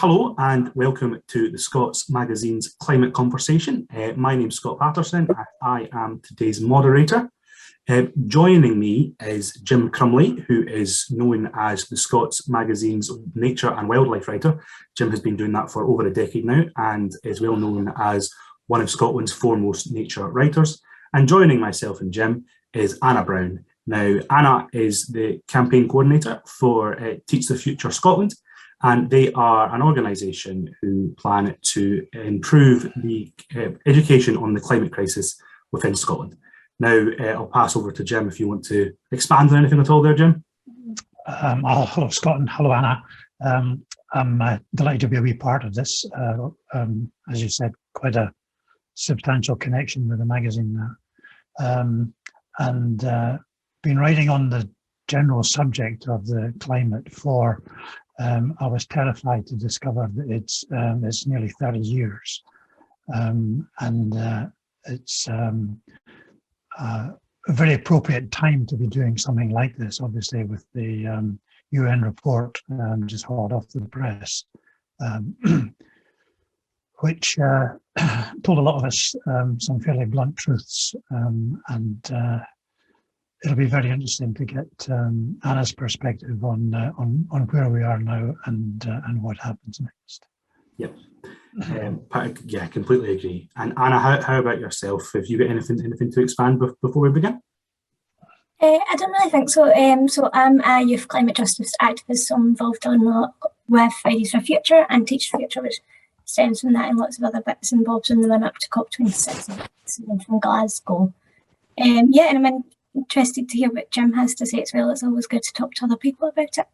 Hello and welcome to the Scots Magazine's Climate Conversation. My name's Scott Patterson and I am today's moderator. Joining me is Jim Crumley, who is known as the Scots Magazine's nature and wildlife writer. Jim has been doing that for over a decade now and is well known as one of Scotland's foremost nature writers. And joining myself and Jim is Anna Brown. Now, Anna is the campaign coordinator for Teach the Future Scotland, and they are an organisation who plan to improve the education on the climate crisis within Scotland. Now, I'll pass over to Jim if you want to expand on anything at all there, Jim. Hello, Scott, and hello, Anna. I'm delighted to be a wee part of this. As you said, quite a substantial connection with the magazine now. And been writing on the general subject of the climate for, I was terrified to discover that it's nearly 30 years. It's a very appropriate time to be doing something like this, obviously, with the UN report just hot off the press, which told a lot of us some fairly blunt truths, and it'll be very interesting to get Anna's perspective on where we are now and what happens next. Yep. Yeah, completely agree. And Anna, how about yourself? Have you got anything to expand before we begin? I don't really think so. So I'm a youth climate justice activist, so I'm involved with Fridays for Future and Teach the Future, which stems from that and lots of other bits involved in the run up to COP26 from Glasgow. And I'm interested to hear what Jim has to say as well. It's always good to talk to other people about it.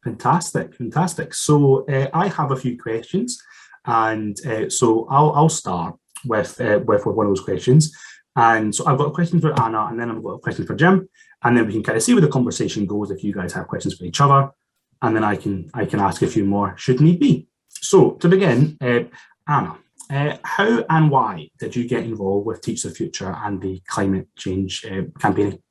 Fantastic. So I have a few questions. And so I'll start with one of those questions. And so I've got a question for Anna, and then I've got a question for Jim, and then we can kind of see where the conversation goes if you guys have questions for each other, and then I can ask a few more should need be. So to begin, Anna, how and why did you get involved with Teach the Future and the climate change campaigning?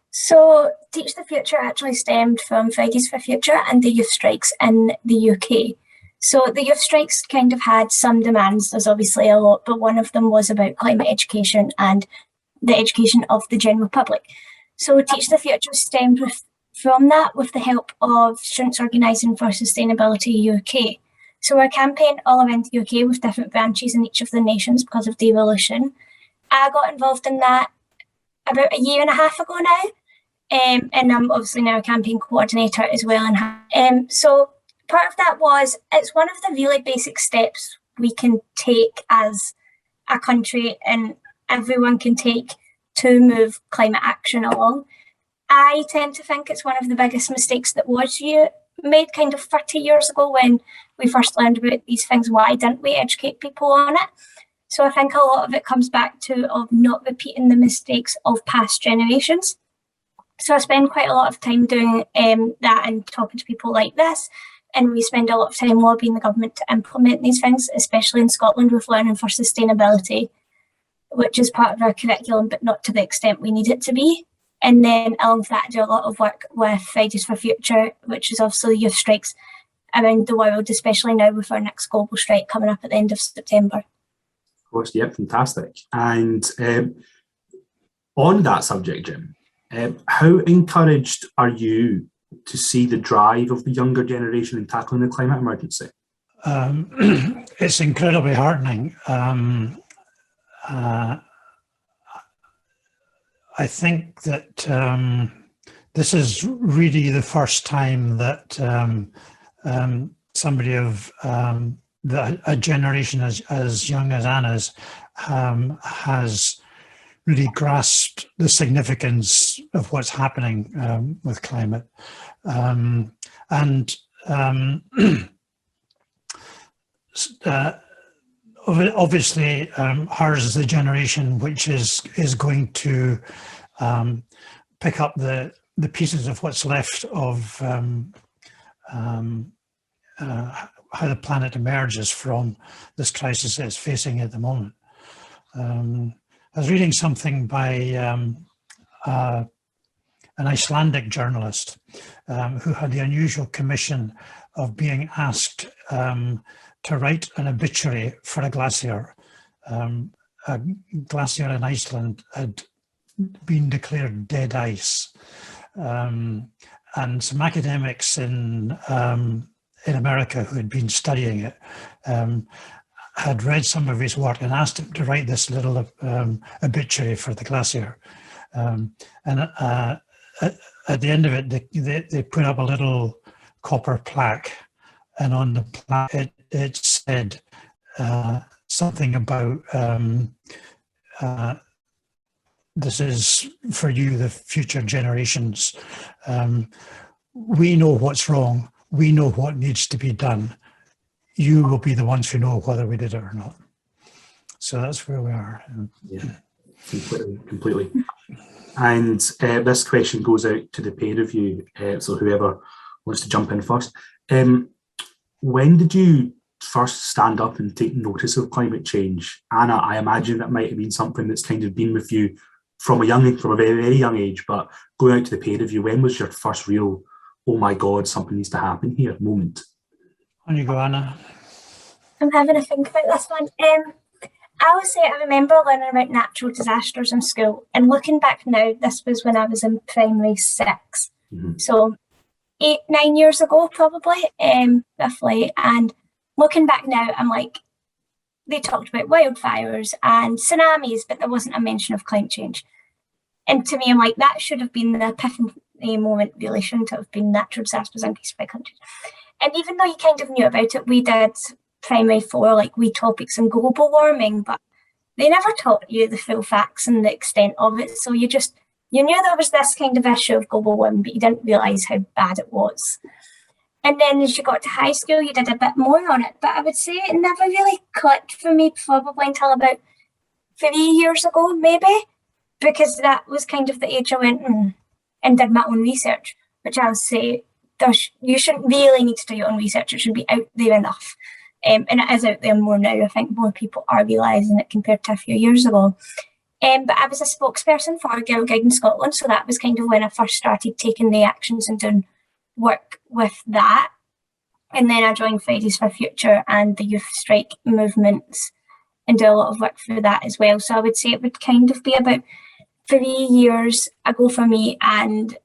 So Teach the Future actually stemmed from Fridays for Future and the youth strikes in the UK. So the youth strikes kind of had some demands, there's obviously a lot, but one of them was about climate education and the education of the general public. So Teach the Future stemmed from that with the help of Students Organising for Sustainability UK. So our campaign all around the UK with different branches in each of the nations because of devolution. I got involved in that about a year and a half ago now, and I'm obviously now a campaign coordinator as well. So part of that was, it's one of the really basic steps we can take as a country and everyone can take to move climate action along. I tend to think it's one of the biggest mistakes that was made kind of 30 years ago when we first learned about these things. Why didn't we educate people on it? So I think a lot of it comes back to of not repeating the mistakes of past generations. So I spend quite a lot of time doing that and talking to people like this. And we spend a lot of time lobbying the government to implement these things, especially in Scotland with Learning for Sustainability, which is part of our curriculum, but not to the extent we need it to be. And then along with that, I do a lot of work with Fridays for Future, which is obviously youth strikes around the world, especially now with our next global strike coming up at the end of September. Of course, yeah, fantastic. And on that subject, Jim, how encouraged are you to see the drive of the younger generation in tackling the climate emergency? It's incredibly heartening. I think that this is really the first time that somebody of a generation as young as Anna's has really grasped the significance of what's happening with climate. Obviously, hers is the generation which is going to pick up the pieces of what's left of how the planet emerges from this crisis that it's facing at the moment. I was reading something by a an Icelandic journalist who had the unusual commission of being asked to write an obituary for a glacier. A glacier in Iceland had been declared dead ice. And some academics in America who had been studying it had read some of his work and asked him to write this little obituary for the glacier. And at the end of it, they put up a little copper plaque, and on the plaque it said something about this is for you, the future generations. We know what's wrong. We know what needs to be done. You will be the ones who know whether we did it or not. So that's where we are. Yeah, completely. And this question goes out to the peer review, so whoever wants to jump in first. When did you first stand up and take notice of climate change? Anna, I imagine that might have been something that's kind of been with you from a very, very young age, but going out to the peer review, when was your first real, oh my God, something needs to happen here moment? On you go, Anna. I'm having a think about this one. I would say I remember learning about natural disasters in school, and looking back now, this was when I was in primary 6. So 8-9 years ago, probably, roughly. And looking back now, I'm like, they talked about wildfires and tsunamis, but there wasn't a mention of climate change. And to me, I'm like, that should have been the epiphany moment, really, shouldn't it have been natural disasters increased by countries. And even though you kind of knew about it, we did primary 4, like wee topics on global warming, but they never taught you the full facts and the extent of it. So you knew there was this kind of issue of global warming, but you didn't realise how bad it was. And then as you got to high school, you did a bit more on it. But I would say it never really clicked for me probably until about 3 years ago, maybe, because that was kind of the age I went and did my own research, which I would say you shouldn't really need to do your own research. It should be out there enough. And it is out there more now. I think more people are realising it compared to a few years ago. But I was a spokesperson for Girl Guiding Scotland, so that was kind of when I first started taking the actions and doing work with that. And then I joined Fridays for Future and the youth strike movements and do a lot of work through that as well. So I would say it would kind of be about 3 years ago for me. And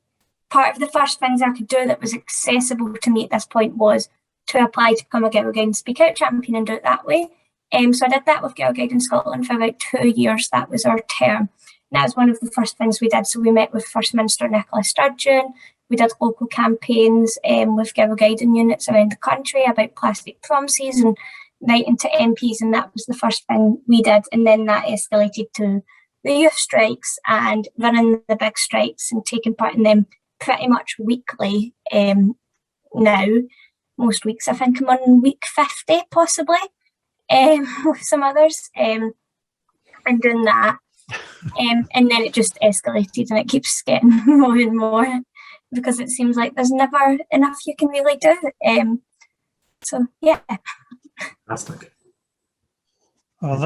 part of the first things I could do that was accessible to me at this point was to apply to become a Girl Guiding Speak Out champion and do it that way. So I did that with Girl Guiding Scotland for about 2 years. That was our term. And that was one of the first things we did. So we met with First Minister Nicola Sturgeon. We did local campaigns with Girl Guiding units around the country about plastic promises and writing to MPs, and that was the first thing we did. And then that escalated to the youth strikes and running the big strikes and taking part in them pretty much weekly now. Most weeks, I think I'm on week 50 possibly, with some others, and doing that. And then it just escalated and it keeps getting more and more because it seems like there's never enough you can really do. So yeah. Fantastic. Well,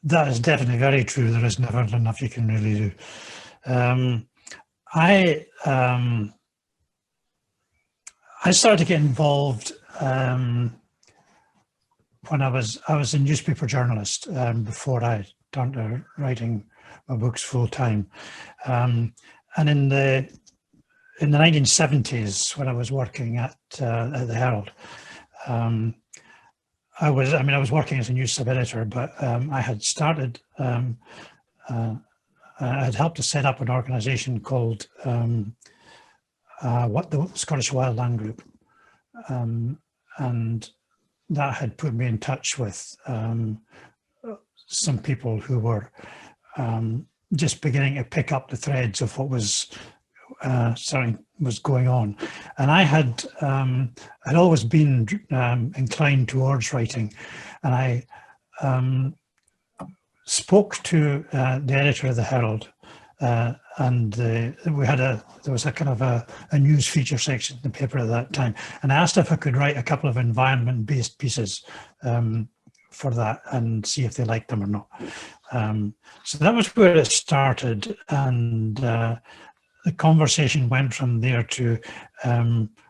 that is definitely very true. There is never enough you can really do. I started to get involved when I was a newspaper journalist before I turned to writing my books full time, and in the 1970s when I was working at the Herald, I was working as a news sub-editor, but I had started. I had helped to set up an organisation called the Scottish Wildland Group, and that had put me in touch with some people who were just beginning to pick up the threads of what was going on. And I had always been inclined towards writing, and I spoke to the editor of the Herald. And there was a kind of a news feature section in the paper at that time, and I asked if I could write a couple of environment-based pieces for that and see if they liked them or not. So that was where it started, and the conversation went from there to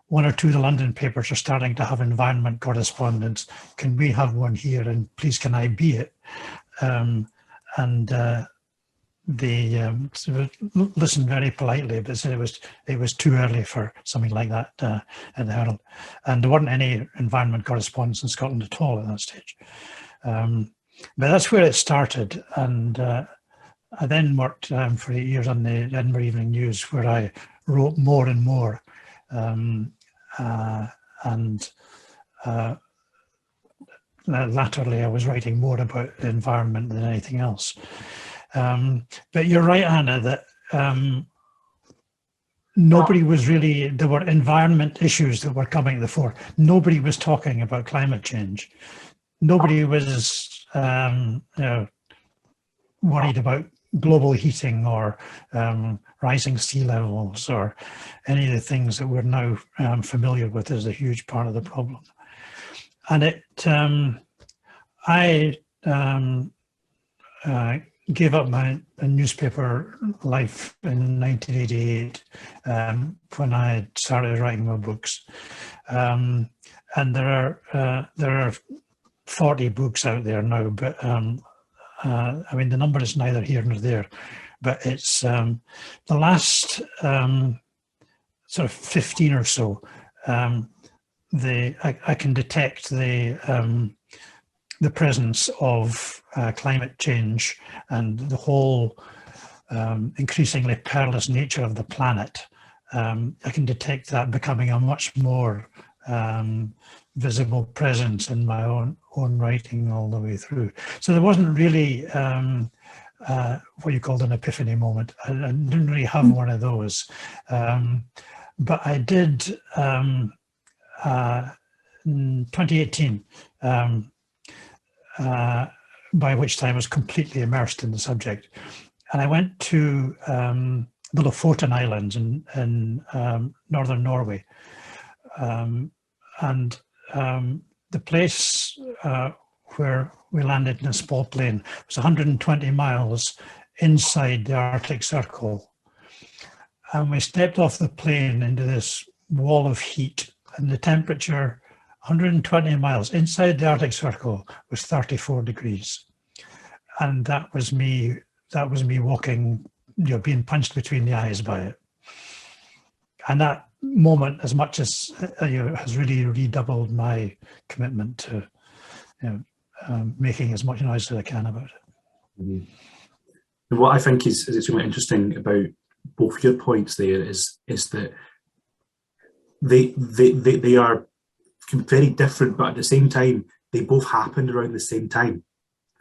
one or two of the London papers are starting to have environment correspondence. Can we have one here? And please, can I be it? They sort of listened very politely, but said it was too early for something like that in the Herald. And there wasn't any environment correspondence in Scotland at all at that stage. But that's where it started. And I then worked for 8 years on the Edinburgh Evening News, where I wrote more and more. Latterly, I was writing more about the environment than anything else. But you're right, Anna, that nobody was really, there were environment issues that were coming to the fore. Nobody was talking about climate change. Nobody was worried about global heating or rising sea levels or any of the things that we're now familiar with as a huge part of the problem. And I gave up my newspaper life in 1988 when I started writing my books. And there are 40 books out there now, but I mean, the number is neither here nor there, but it's the last sort of 15 or so, I can detect the presence of climate change and the whole increasingly perilous nature of the planet. I can detect that becoming a much more visible presence in my own writing all the way through. So there wasn't really what you called an epiphany moment. I didn't really have one of those. But I did in 2018, by which time I was completely immersed in the subject. And I went to the Lofoten Islands in northern Norway. The place where we landed in a small plane was 120 miles inside the Arctic Circle. And we stepped off the plane into this wall of heat, and the temperature 120 miles inside the Arctic Circle was 34 degrees. And that was me walking, being punched between the eyes by it. And that moment, as much as has really redoubled my commitment to making as much noise as I can about it. Mm-hmm. And what I think is really interesting about both your points there is that they are very different, but at the same time they both happened around the same time,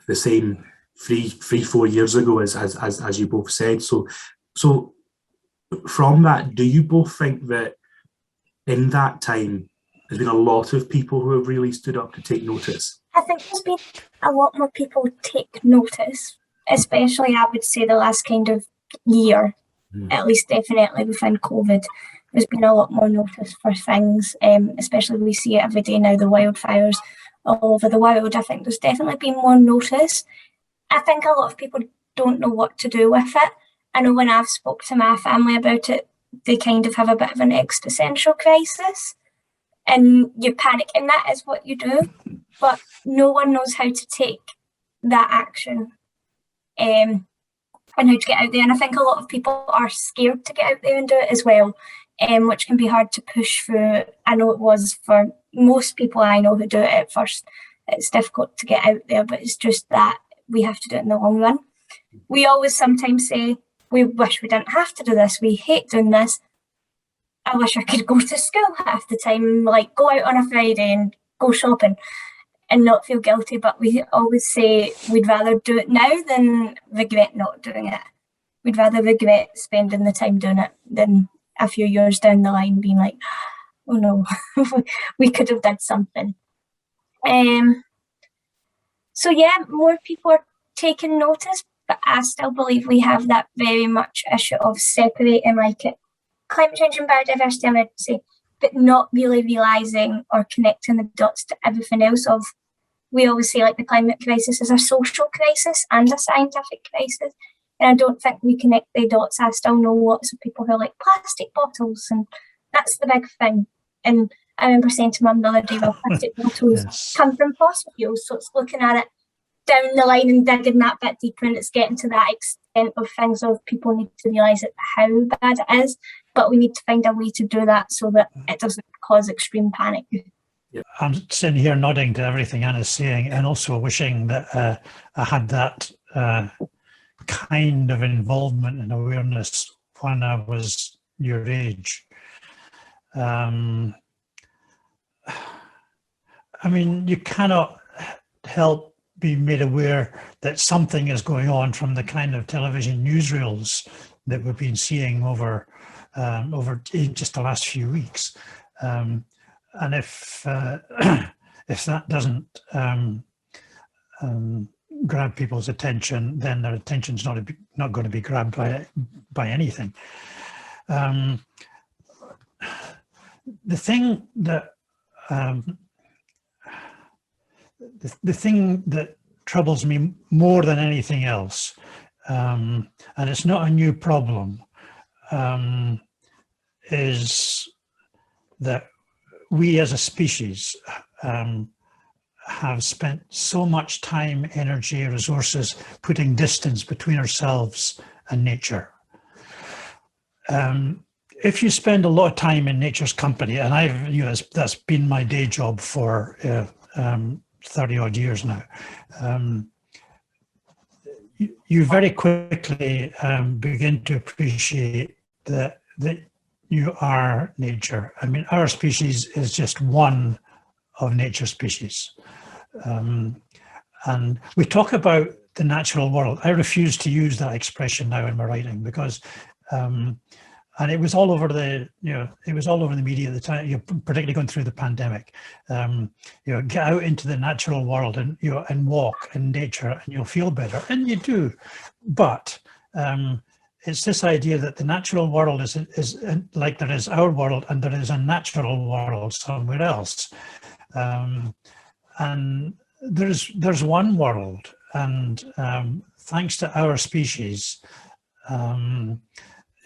the same 4 years ago, as you both said. So from that, do you both think that in that time there's been a lot of people who have really stood up to take notice? I think there's been a lot more people take notice, especially I would say the last kind of year, at least definitely within COVID. There's been a lot more notice for things, especially we see it every day now, the wildfires all over the world. I think there's definitely been more notice. I think a lot of people don't know what to do with it. I know when I've spoke to my family about it, they kind of have a bit of an existential crisis and you panic, and that is what you do, but no one knows how to take that action and how to get out there. And I think a lot of people are scared to get out there and do it as well, which can be hard to push through. I know it was for most people I know who do it at first. It's difficult to get out there, but it's just that we have to do it in the long run. We always sometimes say, we wish we didn't have to do this. We hate doing this. I wish I could go to school half the time, like go out on a Friday and go shopping and not feel guilty. But we always say we'd rather do it now than regret not doing it. We'd rather regret spending the time doing it than a few years down the line being like, oh no, we could have done something. So yeah, more people are taking notice, but I still believe we have that very much issue of separating like it, climate change and biodiversity emergency, but not really realising or connecting the dots to everything else of, we always say like the climate crisis is a social crisis and a scientific crisis. And I don't think we connect the dots. I still know lots of people who like plastic bottles, and that's the big thing. And I remember saying to Mum the other day, well, plastic bottles Yes. come from fossil fuels, so it's looking at it down the line and digging that bit deeper, and it's getting to that extent of things of people need to realise how bad it is, but we need to find a way to do that so that it doesn't cause extreme panic. I'm sitting here nodding to everything Anna's saying, and also wishing that I had that kind of involvement and awareness when I was your age. I mean, you cannot help be made aware that something is going on from the kind of television newsreels that we've been seeing over just the last few weeks. And if that doesn't grab people's attention, then their attention's not going to be grabbed by anything. The thing that the thing that troubles me more than anything else, and it's not a new problem, is that we as a species have spent so much time, energy, resources putting distance between ourselves and nature. If you spend a lot of time in nature's company, and that's been my day job for 30 odd years now, you very quickly begin to appreciate that you are nature. I mean, our species is just one of nature's species. And we talk about the natural world. I refuse to use that expression now in my writing because, and it was all over the, it was all over the media at the time, particularly going through the pandemic. Get out into the natural world and, and walk in nature and you'll feel better, and you do. But it's this idea that the natural world is like there is our world and there is a natural world somewhere else. And there's one world, and thanks to our species,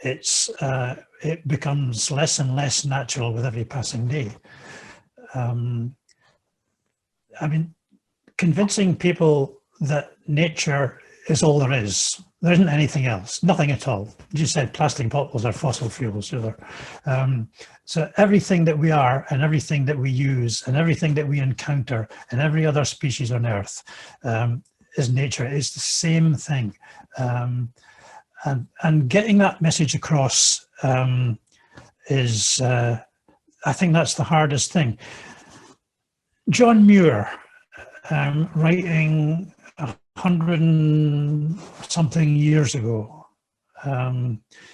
it becomes less and less natural with every passing day. I mean, convincing people that nature is all there is. There isn't anything else, nothing at all. You said plastic bottles are fossil fuels. So everything that we are and everything that we use and everything that we encounter and every other species on Earth is nature. It's the same thing. And getting that message across is, I think that's the hardest thing. John Muir, writing 100 and something years ago,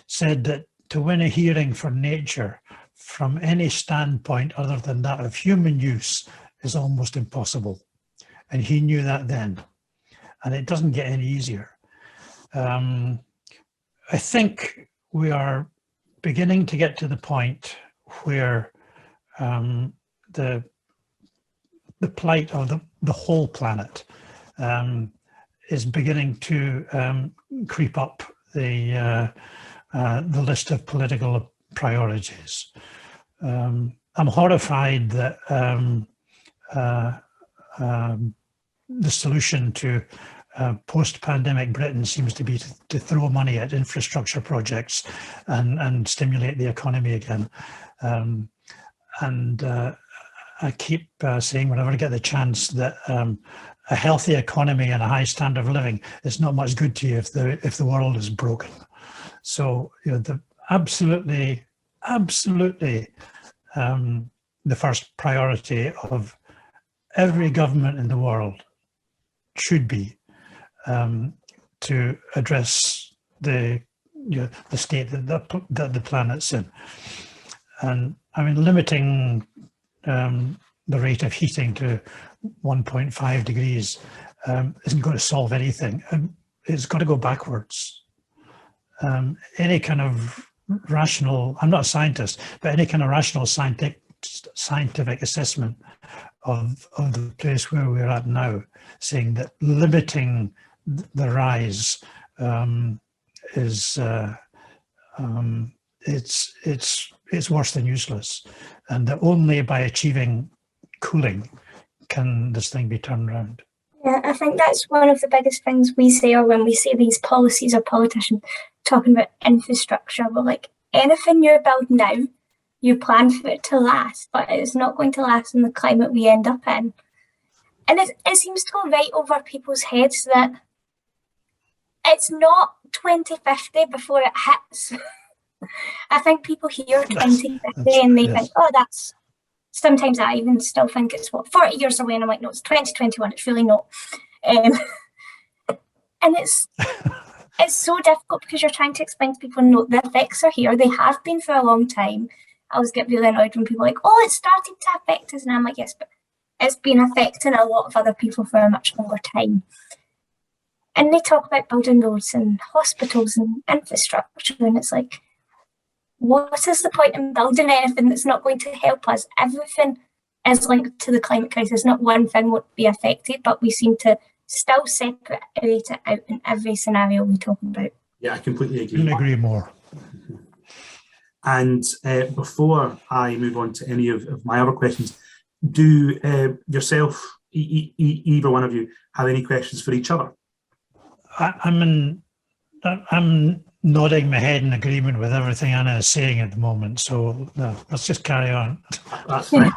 said that to win a hearing for nature from any standpoint other than that of human use is almost impossible. And he knew that then. And it doesn't get any easier. I think we are beginning to get to the point where the plight of the whole planet is beginning to creep up the list of political priorities. I'm horrified that the solution to post-pandemic Britain seems to be to throw money at infrastructure projects and stimulate the economy again. I keep saying whenever I get the chance that a healthy economy and a high standard of living is not much good to you if the world is broken. So absolutely, the first priority of every government in the world should be to address the state that the planet's in. And I mean, limiting the rate of heating to 1.5 degrees isn't going to solve anything. It's got to go backwards. Any kind of rational, I'm not a scientist, but any kind of rational scientific assessment of the place where we're at now, saying that limiting the rise is it's worse than useless, and that only by achieving cooling can this thing be turned around. Yeah, I think that's one of the biggest things we say, or when we see these policies or politicians talking about infrastructure, we're like, anything you build now, you plan for it to last, but it's not going to last in the climate we end up in. And it seems to go right over people's heads that it's not 2050 before it hits. I think people hear 2050 and they think, oh, that's, sometimes I even still think it's 40 years away, and I'm like, no, it's 2021, it's really not. And it's so difficult because you're trying to explain to people, no, the effects are here, they have been for a long time. I always get really annoyed when people are like, oh, it's starting to affect us, and I'm like, yes, but it's been affecting a lot of other people for a much longer time. And they talk about building roads and hospitals and infrastructure, and it's like, what is the point in building anything that's not going to help us? Everything is linked to the climate crisis. Not one thing would be affected, but we seem to still separate it out in every scenario we talk about. Yeah, I completely agree. Couldn't agree more. And before I move on to any of my other questions, do yourself, either one of you, have any questions for each other? I'm nodding my head in agreement with everything Anna is saying at the moment, so no, let's just carry on. That's fine.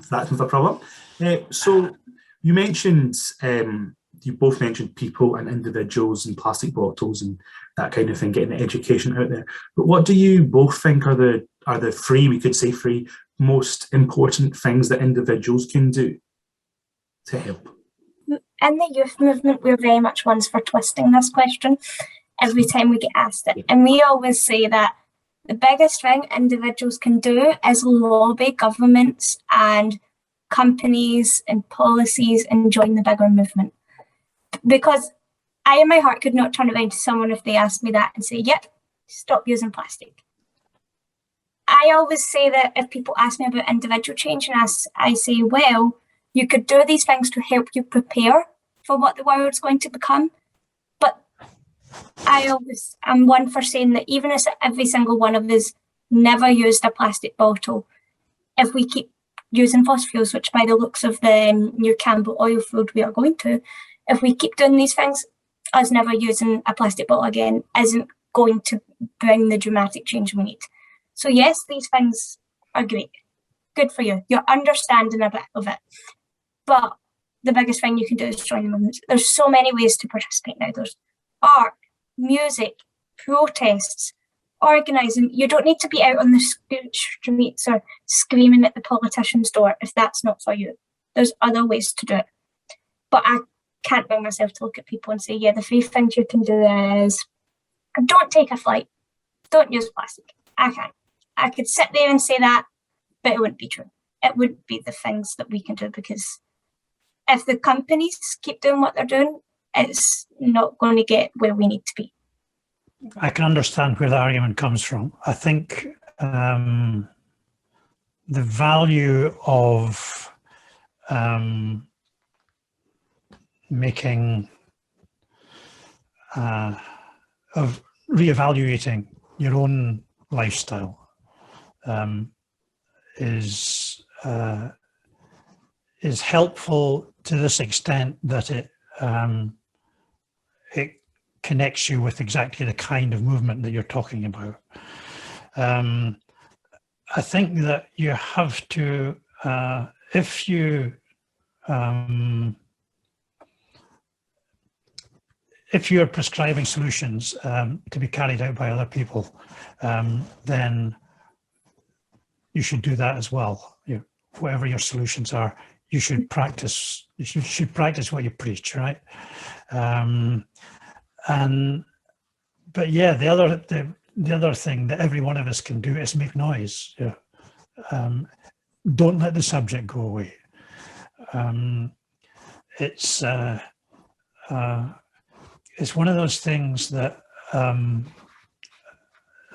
That's not a problem. So you mentioned, you both mentioned people and individuals and plastic bottles and that kind of thing, getting the education out there. But what do you both think are the three, we could say three, most important things that individuals can do to help? In the youth movement, we're very much ones for twisting this question every time we get asked it. And we always say that the biggest thing individuals can do is lobby governments and companies and policies and join the bigger movement. Because I, in my heart, could not turn around to someone if they asked me that and say, yep, stop using plastic. I always say that if people ask me about individual change, and I say, well, you could do these things to help you prepare for what the world's going to become. But I'm one for saying that even if every single one of us never used a plastic bottle, if we keep using fossil fuels, which by the looks of the new Campbell oil field we are going to, if we keep doing these things, us never using a plastic bottle again isn't going to bring the dramatic change we need. So yes, these things are great. Good for you. You're understanding a bit of it. But the biggest thing you can do is join the movement. There's so many ways to participate now. There's art, music, protests, organising. You don't need to be out on the streets or screaming at the politician's door if that's not for you. There's other ways to do it. But I can't bring myself to look at people and say, yeah, the three things you can do is don't take a flight, don't use plastic. I can't. I could sit there and say that, but it wouldn't be true. It wouldn't be the things that we can do, because if the companies keep doing what they're doing, it's not going to get where we need to be. I can understand where the argument comes from. I think the value of of reevaluating your own lifestyle is helpful to this extent that it connects you with exactly the kind of movement that you're talking about. I think that you have to, if you're prescribing solutions to be carried out by other people, then you should do that as well. Whatever your solutions are, you should practice. You should practice what you preach, right? But yeah, the other thing that every one of us can do is make noise. Don't let the subject go away. It's one of those things that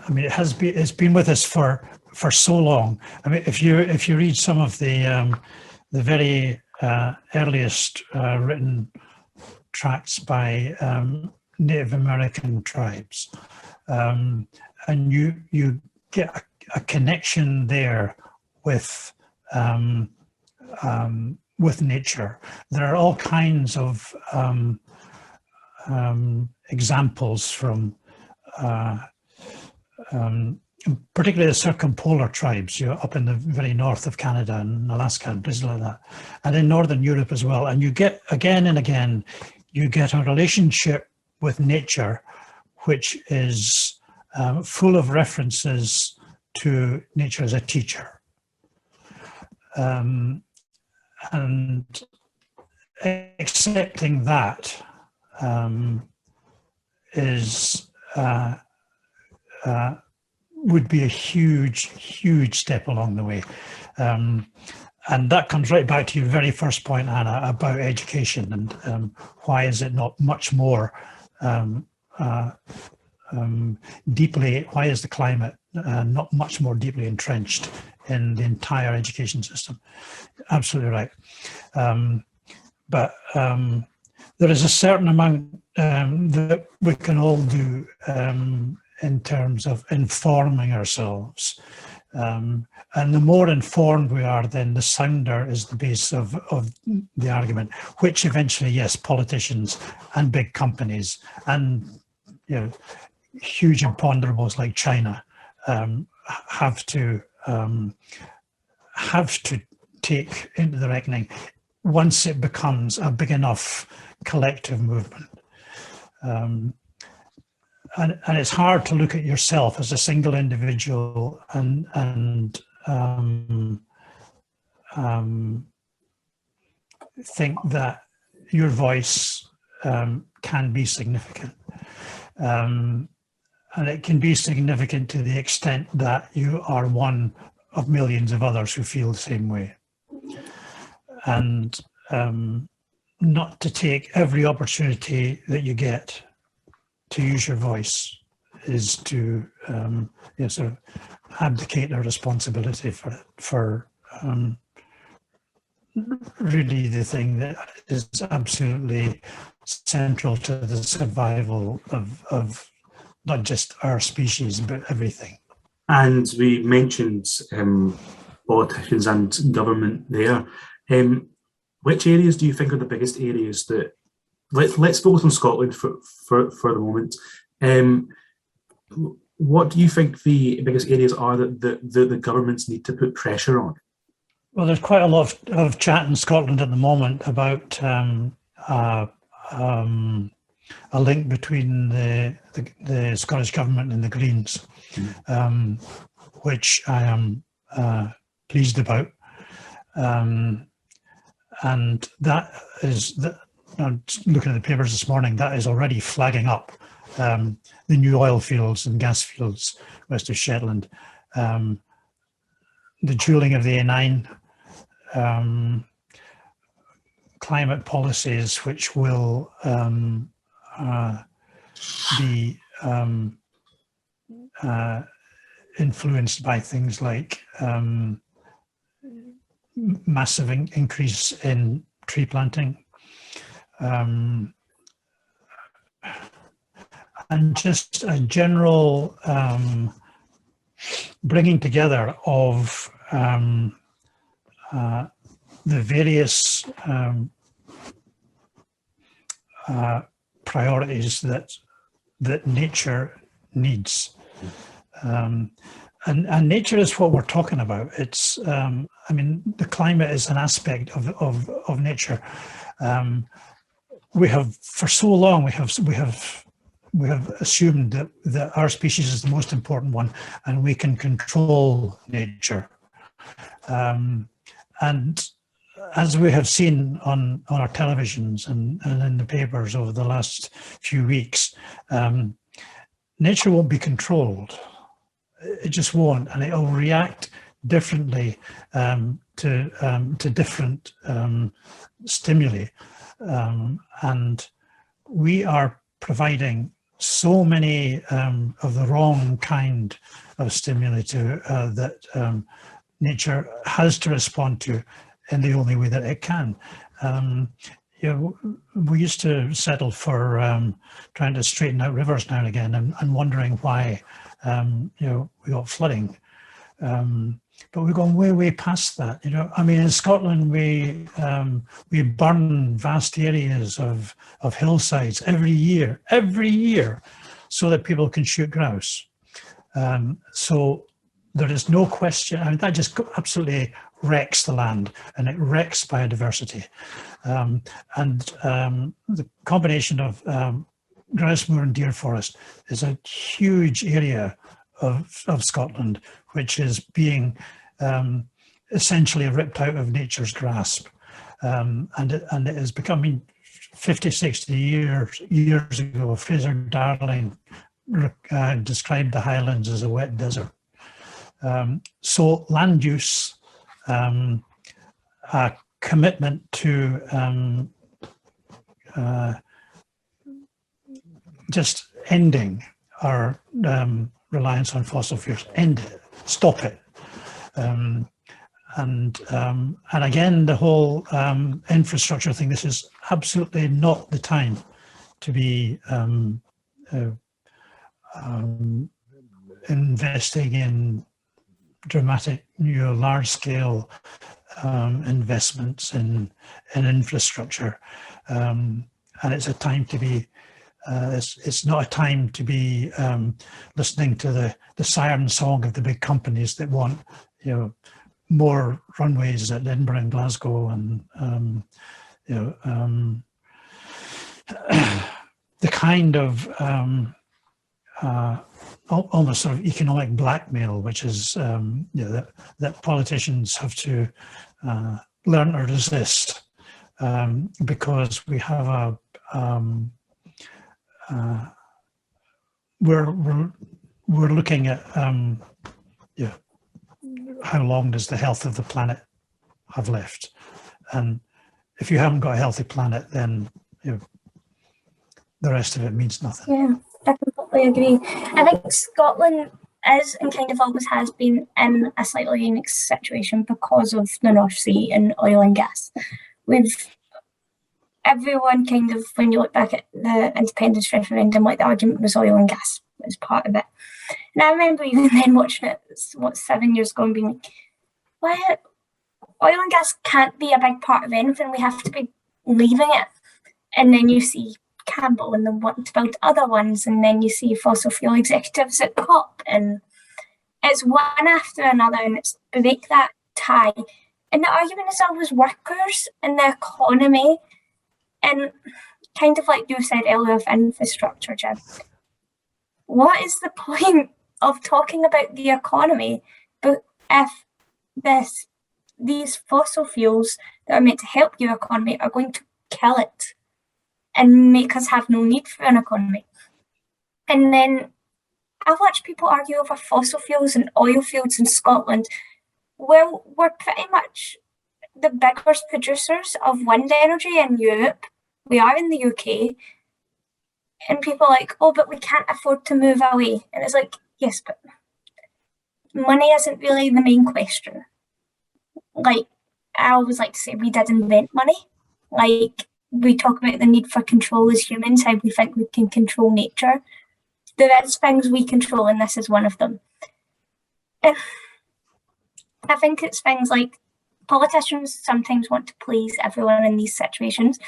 it's been with us for so long. I mean, if you read some of the very earliest written tracts by Native American tribes, and you get a connection there with nature. There are all kinds of examples from particularly the circumpolar tribes, up in the very north of Canada and Alaska and places like that, and in Northern Europe as well. And you get, again and again, you get a relationship with nature which is full of references to nature as a teacher. And accepting that would be a huge step along the way. And that comes right back to your very first point, Anna, about education and why is it not much more deeply, why is the climate not much more deeply entrenched in the entire education system? Absolutely right. But there is a certain amount that we can all do in terms of informing ourselves. And the more informed we are, then the sounder is the base of the argument, which eventually, yes, politicians and big companies and huge imponderables like China have to take into the reckoning once it becomes a big enough collective movement. And it's hard to look at yourself as a single individual and think that your voice can be significant. And it can be significant to the extent that you are one of millions of others who feel the same way. And not to take every opportunity that you get to use your voice is to sort of abdicate their responsibility for really the thing that is absolutely central to the survival of not just our species, but everything. And we mentioned politicians and government there. Which areas do you think are the biggest areas that, let's focus on Scotland for the moment. What do you think the biggest areas are that the governments need to put pressure on? Well, there's quite a lot of chat in Scotland at the moment about a link between the Scottish Government and the Greens, which I am pleased about. And that is, I'm looking at the papers this morning, that is already flagging up the new oil fields and gas fields west of Shetland, the dualling of the A9, climate policies which will be influenced by things like massive increase in tree planting, and just a general bringing together of the various priorities that nature needs. And nature is what we're talking about. It's, I mean, the climate is an aspect of nature. We have, for so long, we have assumed that our species is the most important one, and we can control nature. And as we have seen on our televisions and in the papers over the last few weeks, nature won't be controlled. It just won't, and it will react differently to different stimuli. And we are providing so many of the wrong kind of stimuli that nature has to respond to in the only way that it can. we used to settle for trying to straighten out rivers now and again, and wondering why we got flooding. But we're going way past that. I mean, in Scotland, we burn vast areas of hillsides every year, so that people can shoot grouse. So there is no question. I mean, that just absolutely wrecks the land, and it wrecks biodiversity. The combination of grouse moor and deer forest is a huge area of Scotland, which is being essentially ripped out of nature's grasp. And it is becoming 50, 60 years ago, Fraser Darling described the Highlands as a wet desert. So land use, a commitment to just ending our reliance on fossil fuels, end it, stop it. And again, the whole infrastructure thing, this is absolutely not the time to be investing in dramatic, large-scale investments in infrastructure. And it's a time to be it's not a time to be listening to the siren song of the big companies that want, more runways at Edinburgh and Glasgow, and the kind of almost sort of economic blackmail, which is that politicians have to learn to resist, because we have we're looking at how long does the health of the planet have left, and if you haven't got a healthy planet, then the rest of it means nothing. Yeah, I completely agree. I think Scotland is, and kind of always has been, in a slightly unique situation because of the North Sea and oil and gas. Everyone kind of, when you look back at the independence referendum, like the argument was oil and gas was part of it. And I remember even then watching it, 7 years ago, and being like, why oil and gas can't be a big part of anything, we have to be leaving it. And then you see Campbell and them wanting to build other ones, and then you see fossil fuel executives at COP, and it's one after another, and it's break that tie. And the argument is always workers and the economy. And kind of like you said earlier of infrastructure, Jim, what is the point of talking about the economy but if these fossil fuels that are meant to help your economy are going to kill it and make us have no need for an economy? And then I watch people argue over fossil fuels and oil fields in Scotland. Well, we're pretty much the biggest producers of wind energy in Europe. We are in the UK, and people are like, oh, but we can't afford to move away. And it's like, yes, but money isn't really the main question. Like, I always like to say, we did invent money. Like, we talk about the need for control as humans, how we think we can control nature. There is things we control, and this is one of them. And I think it's things like politicians sometimes want to please everyone in these situations.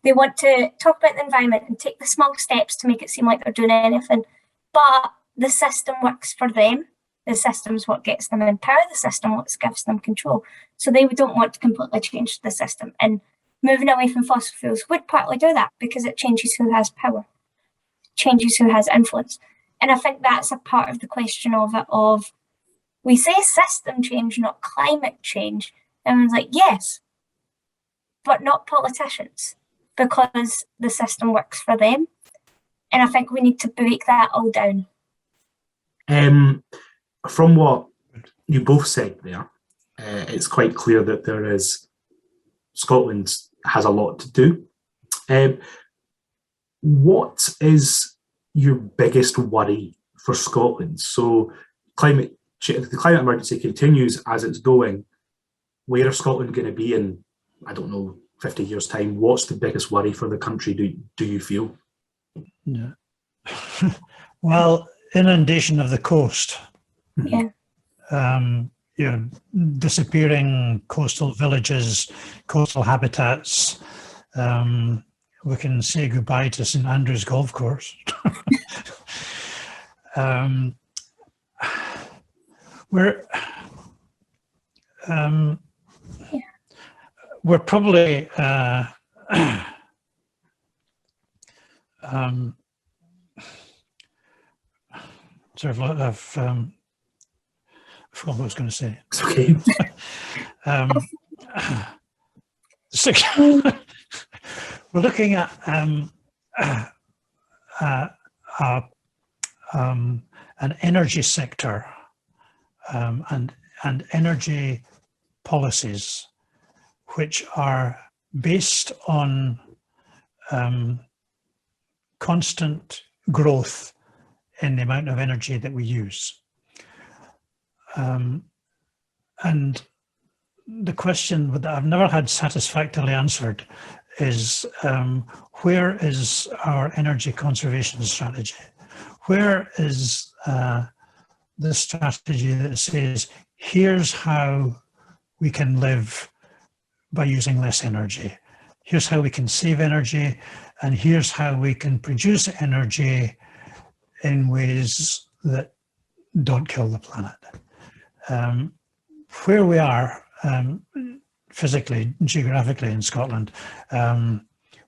They want to talk about the environment and take the small steps to make it seem like they're doing anything. But the system works for them. The system's what gets them in power. The system what gives them control. So they don't want to completely change the system. And moving away from fossil fuels would partly do that, because it changes who has power, changes who has influence. And I think that's a part of the question of it, of we say system change, not climate change. Everyone's like, yes, but not politicians, because the system works for them. And I think we need to break that all down. From what you both said there, it's quite clear that Scotland has a lot to do. What is your biggest worry for Scotland? So the climate emergency continues as it's going. Where is Scotland going to be in, I don't know, 50 years' time? What's the biggest worry for the country, do you feel? Yeah. Well, inundation of the coast. Yeah. You know, disappearing coastal villages, coastal habitats. We can say goodbye to St Andrews Golf Course. We're probably sort of I forgot what I was going to say. It's okay. We're looking at an energy sector and energy policies which are based on constant growth in the amount of energy that we use. And the question that I've never had satisfactorily answered is, where is our energy conservation strategy? Where is the strategy that says, here's how we can live by using less energy. Here's how we can save energy, and here's how we can produce energy in ways that don't kill the planet. Where we are physically, geographically in Scotland,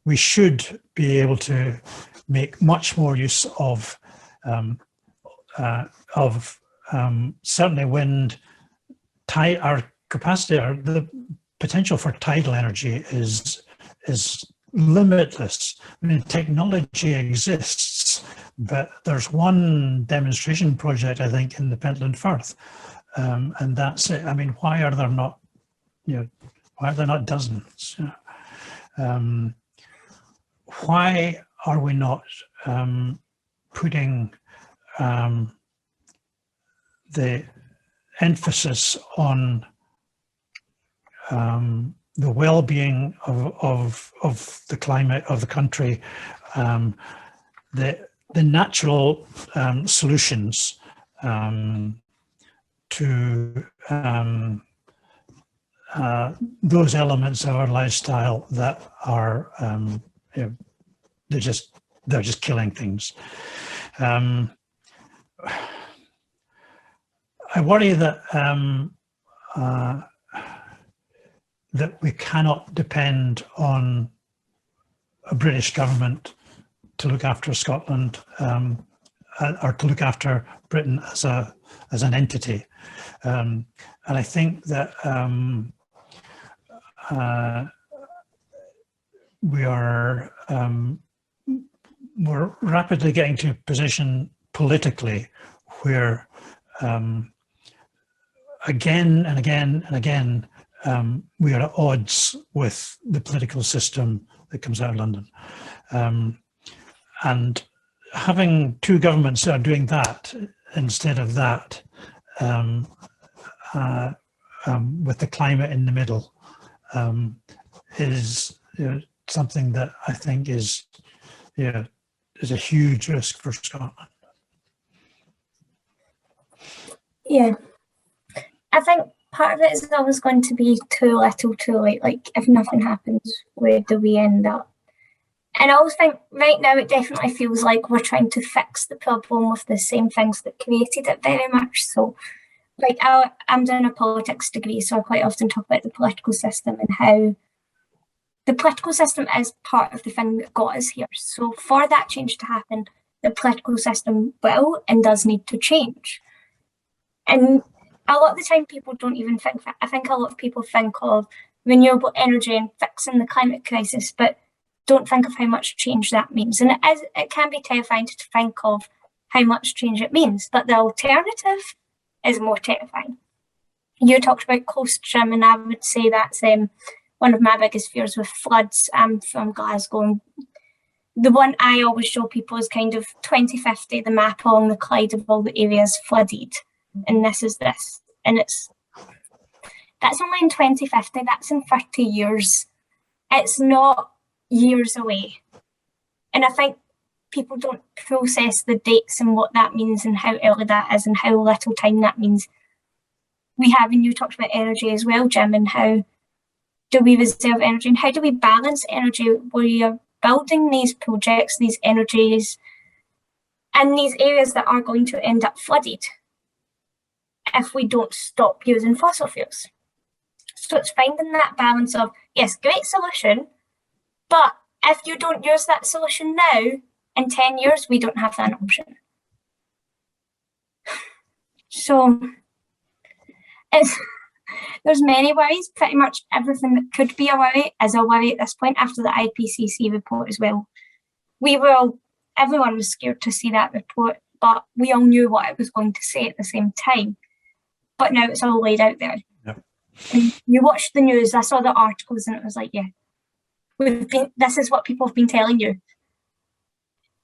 we should be able to make much more use of certainly wind. Our capacity, or the potential for tidal energy is limitless. I mean, technology exists, but there's one demonstration project, I think, in the Pentland Firth, and that's it. I mean, why are there not, why are there not dozens? Why are we not putting the emphasis on the well-being of the climate of the country, the natural solutions to those elements of our lifestyle that are they're just killing things. I worry that that we cannot depend on a British government to look after Scotland, or to look after Britain as an entity. And I think that we're rapidly getting to a position politically where again and again and again we are at odds with the political system that comes out of London. And having two governments that are doing that instead of that, with the climate in the middle, is something that I think is a huge risk for Scotland. Yeah, I think part of it is always going to be too little too late. Like, if nothing happens, where do we end up? And I always think right now it definitely feels like we're trying to fix the problem with the same things that created it very much. So, like, I'm doing a politics degree, so I quite often talk about the political system and how the political system is part of the thing that got us here. So for that change to happen, the political system will and does need to change. And a lot of the time people don't even think that. I think a lot of people think of renewable energy and fixing the climate crisis, but don't think of how much change that means. And it can be terrifying to think of how much change it means, but the alternative is more terrifying. You talked about coast, Jim, and I would say that's one of my biggest fears with floods. I'm from Glasgow, and the one I always show people is kind of 2050, the map along the Clyde of all the areas flooded, and this is this. And that's only in 2050, that's in 30 years. It's not years away. And I think people don't process the dates and what that means and how early that is and how little time that means. We have, and you talked about energy as well, Jim, and how do we reserve energy and how do we balance energy? We are building these projects, these energies, and these areas that are going to end up flooded if we don't stop using fossil fuels. So it's finding that balance of, yes, great solution, but if you don't use that solution now, in 10 years, we don't have that option. So there's many worries. Pretty much everything that could be a worry is a worry at this point after the IPCC report as well. Everyone was scared to see that report, but we all knew what it was going to say at the same time. But now it's all laid out there. Yep. And you watch the news, I saw the articles and it was like, yeah, this is what people have been telling you.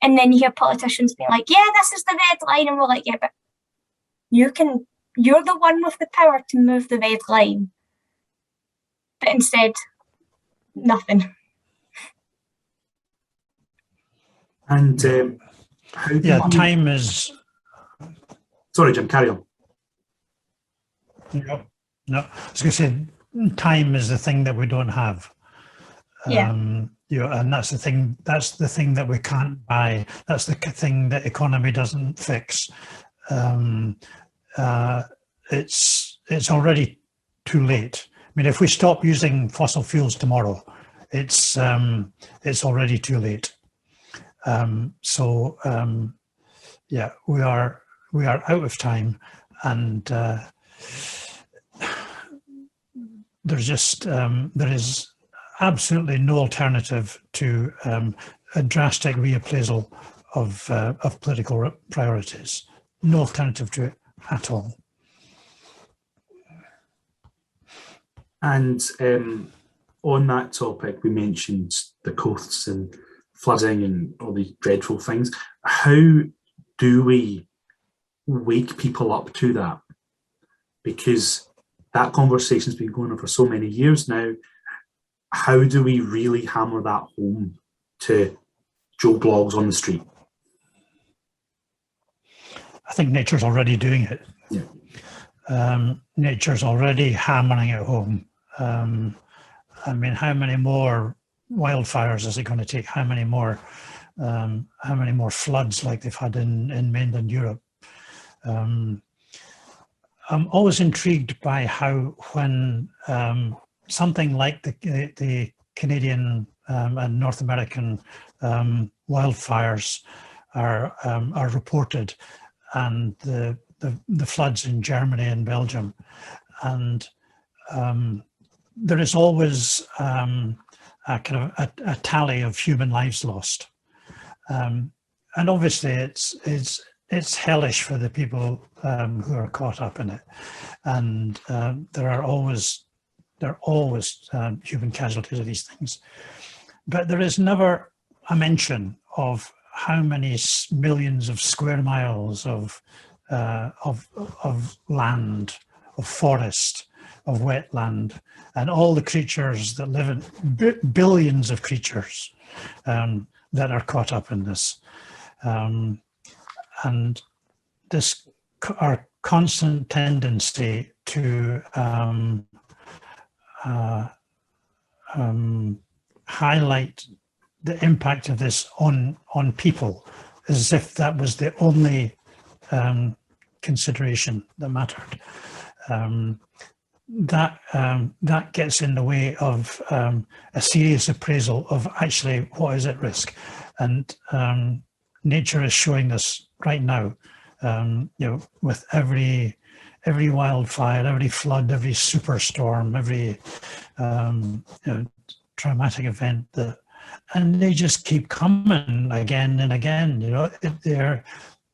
And then you hear politicians being like, yeah, this is the red line. And we're like, yeah, but you're the one with the power to move the red line. But instead, nothing. And time is... Sorry, Jim, carry on. No, I was going to say, time is the thing that we don't have. Yeah. And that's the thing that we can't buy. That's the thing that economy doesn't fix. It's already too late. I mean, if we stop using fossil fuels tomorrow, it's already too late. Yeah, we are out of time, and there is absolutely no alternative to a drastic reappraisal of political priorities. No alternative to it at all. And on that topic, we mentioned the coasts and flooding and all these dreadful things. How do we wake people up to that? Because that conversation's been going on for so many years now. How do we really hammer that home to Joe Bloggs on the street? I think nature's already doing it. Yeah. Nature's already hammering it home. I mean, how many more wildfires is it going to take? How many more floods like they've had in mainland Europe? I'm always intrigued by how when something like the Canadian and North American wildfires are reported, and the floods in Germany and Belgium, and there is always a kind of a tally of human lives lost, and obviously it's hellish for the people who are caught up in it, and there are always human casualties of these things, but there is never a mention of how many millions of square miles of land, of forest, of wetland, and all the creatures that live in billions of creatures that are caught up in this, and this our constant tendency to highlight the impact of this on people, as if that was the only consideration that mattered. That gets in the way of a serious appraisal of actually what is at risk, and nature is showing us right now. With every wildfire, every flood, every superstorm, every traumatic event, and they just keep coming again and again.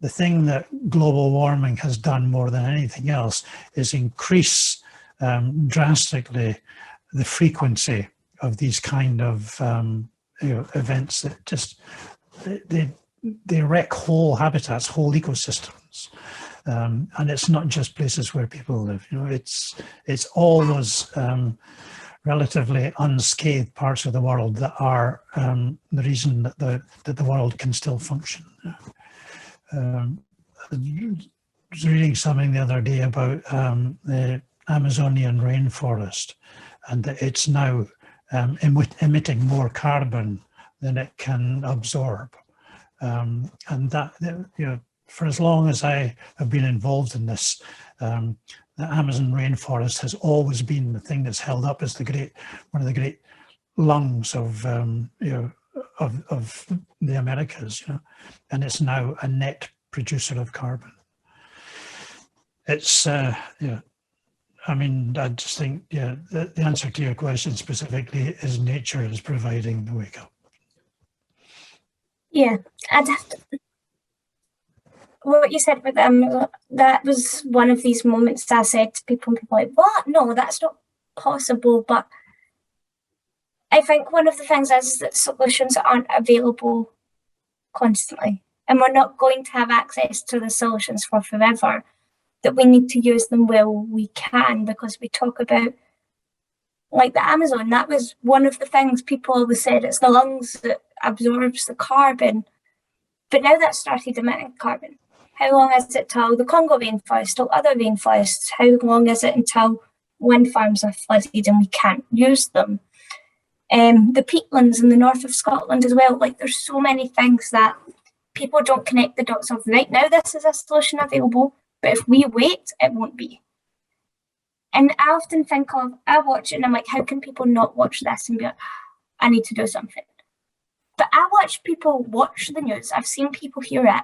The thing that global warming has done more than anything else is increase drastically the frequency of these kind of events that just they wreck whole habitats, whole ecosystems, and it's not just places where people live. It's all those relatively unscathed parts of the world that are the reason that the world can still function. I was reading something the other day about the Amazonian rainforest, and that it's now emitting more carbon than it can absorb. And that, you know, for as long as I have been involved in this, the Amazon rainforest has always been the thing that's held up as one of the great lungs of you know, of the Americas, you know, and it's now a net producer of carbon. It's yeah. I mean, I just think, yeah, the answer to your question specifically is nature is providing the wake up. Yeah, I'd have to, what you said about them, that was one of these moments I said to people, and people were like, what? No, that's not possible. But I think one of the things is that solutions aren't available constantly, and we're not going to have access to the solutions for forever, that we need to use them while we can, because we talk about, like the Amazon, that was one of the things people always said, it's the lungs that absorbs the carbon. But now that's started emitting carbon. How long is it till the Congo rainforest, till other rainforests? How long is it until wind farms are flooded and we can't use them? The peatlands in the north of Scotland as well. Like, there's so many things that people don't connect the dots of. Right now, this is a solution available, but if we wait, it won't be. And I often think of, I watch it and I'm like, how can people not watch this and be like, I need to do something? But I watch people watch the news. I've seen people hear it,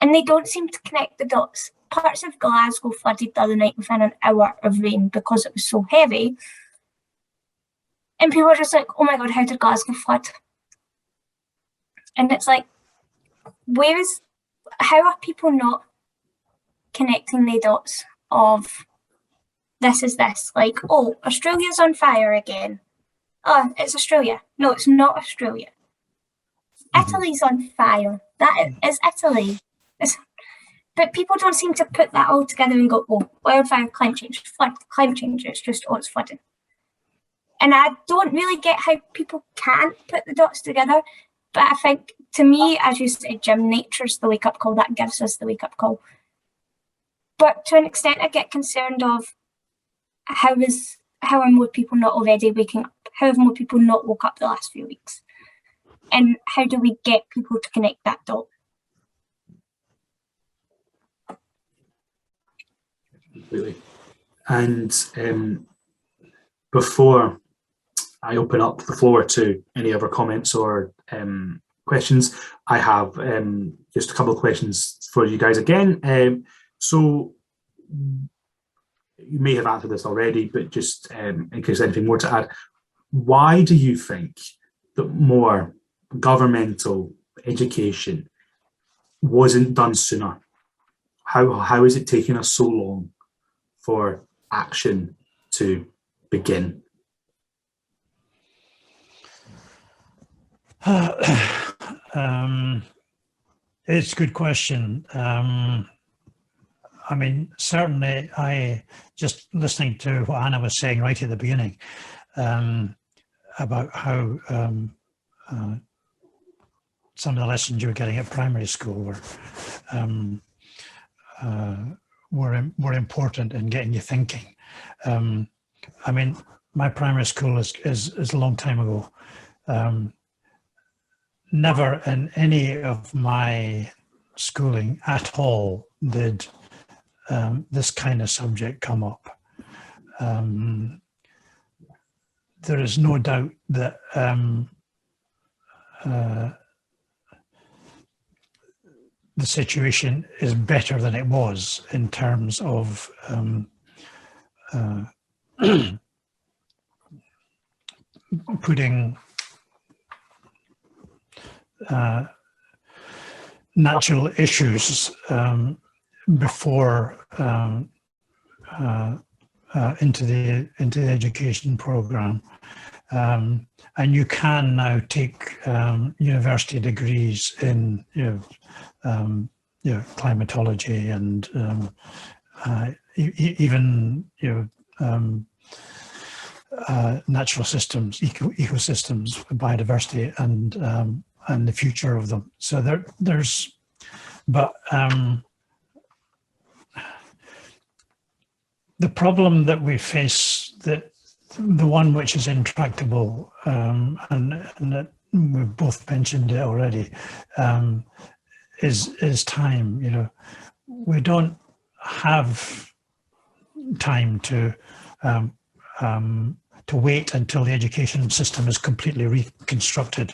and they don't seem to connect the dots. Parts of Glasgow flooded the other night within an hour of rain because it was so heavy. And people are just like, oh my God, how did Glasgow flood? And it's like, how are people not connecting the dots of this is this? Like, oh, Australia's on fire again. Oh, it's Australia. No, it's not Australia. Italy's on fire. That is Italy. But people don't seem to put that all together and go, oh, wildfire, climate change, flood, climate change. It's just, oh, it's flooding. And I don't really get how people can't put the dots together. But I think, to me, as you said, Jim, nature's the wake-up call. That gives us the wake-up call. But to an extent, I get concerned of how are more people not already waking up? How have more people not woke up the last few weeks? And how do we get people to connect that dot? Completely. And before I open up the floor to any other comments or questions, I have just a couple of questions for you guys again. So you may have answered this already, but just in case there's anything more to add, why do you think that more governmental education wasn't done sooner? How is it taking us so long for action to begin? It's a good question. I mean, certainly, just listening to what Anna was saying right at the beginning about how some of the lessons you were getting at primary school were important in getting you thinking. I mean, my primary school is a long time ago. Never in any of my schooling at all did this kind of subject come up. There is no doubt that the situation is better than it was in terms of putting natural issues before into the education program, and you can now take university degrees in climatology and even natural systems, ecosystems, biodiversity, and the future of them. So the problem that we face, that the one which is intractable, and that we've both mentioned it already, is time. You know, we don't have time to wait until the education system is completely reconstructed,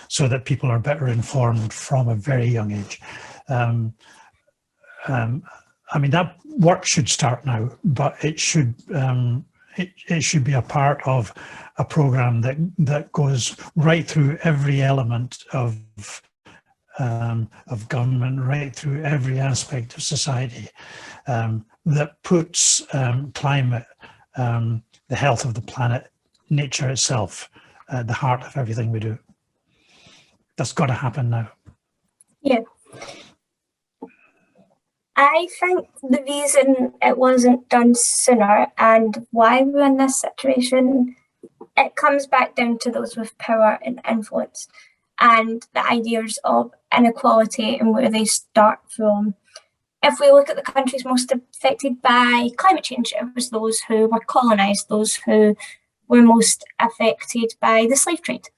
so that people are better informed from a very young age. I mean, that work should start now, but it should it should be a part of a program that goes right through every element of government, right through every aspect of society, that puts climate, the health of the planet, nature itself, at the heart of everything we do. That's got to happen now. Yeah. I think the reason it wasn't done sooner and why we're in this situation, it comes back down to those with power and influence and the ideas of inequality and where they start from. If we look at the countries most affected by climate change, it was those who were colonised, those who were most affected by the slave trade.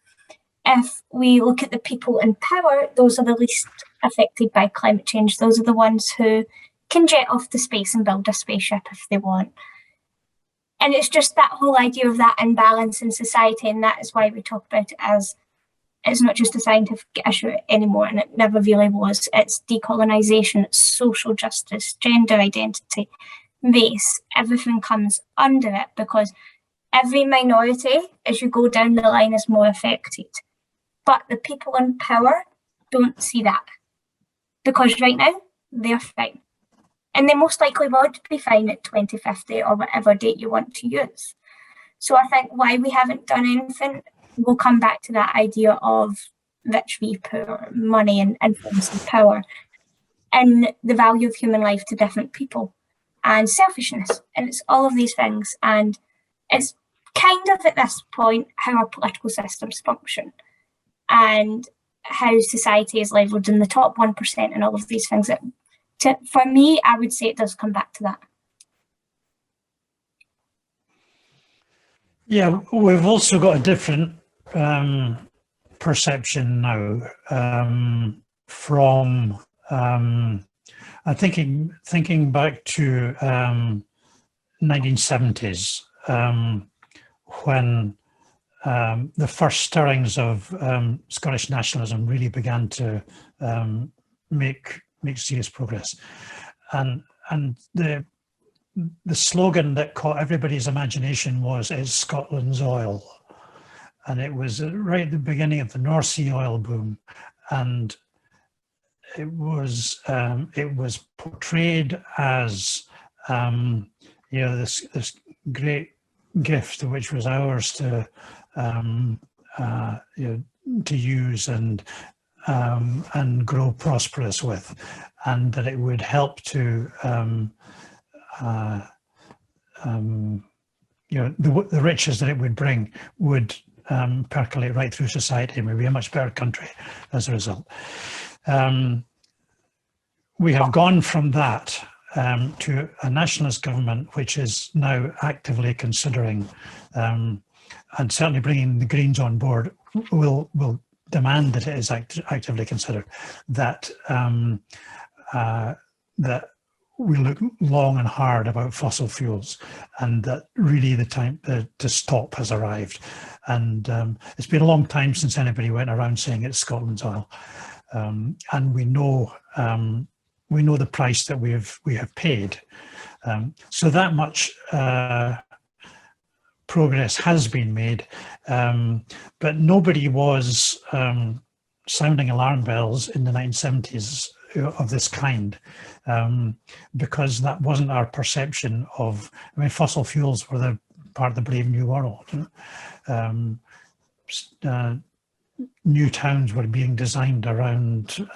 If we look at the people in power, those are the least affected by climate change. Those are the ones who can jet off to space and build a spaceship if they want. And it's just that whole idea of that imbalance in society, and that is why we talk about it as it's not just a scientific issue anymore, and it never really was. It's decolonisation, it's social justice, gender identity, race, everything comes under it because every minority, as you go down the line, is more affected. But the people in power don't see that because right now they're fine. And they most likely would be fine at 2050 or whatever date you want to use. So I think why we haven't done anything will come back to that idea of rich v poor, money and influence and power, and the value of human life to different people, and selfishness. And it's all of these things. And it's kind of at this point how our political systems function and how society is levelled in the top 1% and all of these things. For me, I would say it does come back to that. Yeah, we've also got a different perception now from I'm thinking back to 1970s when the first stirrings of Scottish nationalism really began to make serious progress, and the slogan that caught everybody's imagination was "It's Scotland's oil," and it was right at the beginning of the North Sea oil boom, and it was portrayed as this great gift which was ours to use and grow prosperous with, and that it would help to the riches that it would bring would percolate right through society, and we'd be a much better country as a result. We have gone from that to a nationalist government which is now actively considering, and certainly bringing the Greens on board will demand that it is actively considered, that that we look long and hard about fossil fuels, and that really the time to stop has arrived. And it's been a long time since anybody went around saying it's Scotland's oil, and we know the price that we have paid. So that much progress has been made, but nobody was sounding alarm bells in the 1970s of this kind, because that wasn't our perception of. I mean, fossil fuels were the part of the Brave New World. New towns were being designed around